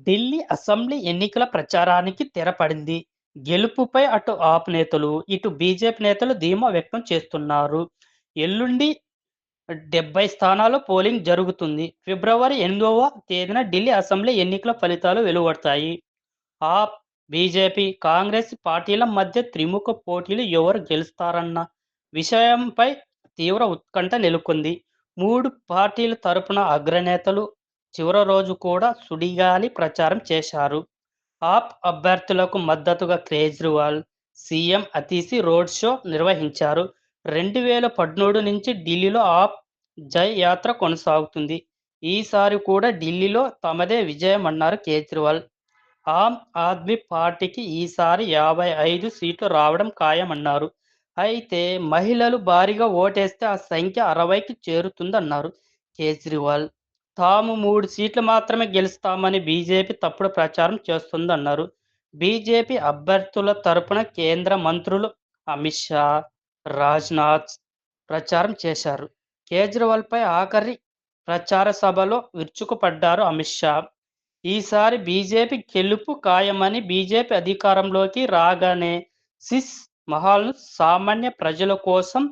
Delhi assembly ఎన్నికల ప్రచారానికి తెరపడింది. గెలుపుపై అటు ఆప్ నేతలు, ఇటు బీజేపీ నేతలు ధీమా వ్యక్తం చేస్తున్నారు. ఎల్లుండి 70 స్థానాల్లో పోలింగ్ జరుగుతుంది. ఫిబ్రవరి 8వ తేదీన ఢిల్లీ అసెంబ్లీ ఎన్నికల ఫలితాలు వెలువడతాయి. ఆప్, బీజేపీ, కాంగ్రెస్ పార్టీల మధ్య త్రిముఖ పోటీలు ఎవరు గెలుస్తారన్న విషయంపై తీవ్ర ఉత్కంఠ నెలకొంది. 3 పార్టీల తరపున అగ్రనేతలు చివరి రోజు కూడా సుడిగాలి ప్రచారం చేశారు. ఆప్ అభ్యర్థులకు మద్దతుగా Kejriwal, CM Atishi road show నిర్వహించారు. 2013 నుంచి ఢిల్లీలో ఆప్ జై యాత్ర కొనసాగుతుంది. ఈసారి కూడా ఢిల్లీలో తమదే విజయమన్నారు కేజ్రీవాల్. ఆమ్ ఆద్మీ పార్టీకి ఈసారి 55 సీట్లు రావడం ఖాయమన్నారు. అయితే మహిళలు భారీగా ఓటేస్తే ఆ సంఖ్య 60కి చేరుతుందన్నారు కేజ్రీవాల్. తాము 3 సీట్లు మాత్రమే గెలుస్తామని బీజేపీ తప్పుడు ప్రచారం చేస్తోందన్నారు. బీజేపీ అభ్యర్థుల తరపున కేంద్ర మంత్రులు అమిత్ షా, రాజ్నాథ్ ప్రచారం చేశారు. కేజ్రీవాల్పై ఆఖరి ప్రచార సభలో విరుచుకుపడ్డారు అమిత్ షా. ఈసారి బీజేపీ గెలుపు ఖాయమని, బీజేపీ అధికారంలోకి రాగానే సిస్ మహల్ను సామాన్య ప్రజల కోసం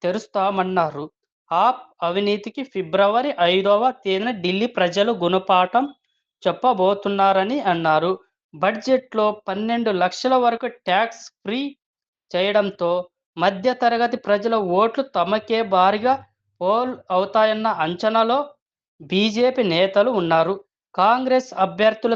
తెరుస్తామన్నారు. ఆప్ అవినీతికి ఫిబ్రవరి 5వ తేదీన ఢిల్లీ ప్రజలు గుణపాఠం చెప్పబోతున్నారని అన్నారు. బడ్జెట్లో 12 లక్షల వరకు ట్యాక్స్ ఫ్రీ చేయడంతో మధ్యతరగతి ప్రజల ఓట్లు తమకే భారీగా పోల్ అవుతాయన్న అంచనాలో బీజేపీ నేతలు ఉన్నారు. కాంగ్రెస్ అభ్యర్థుల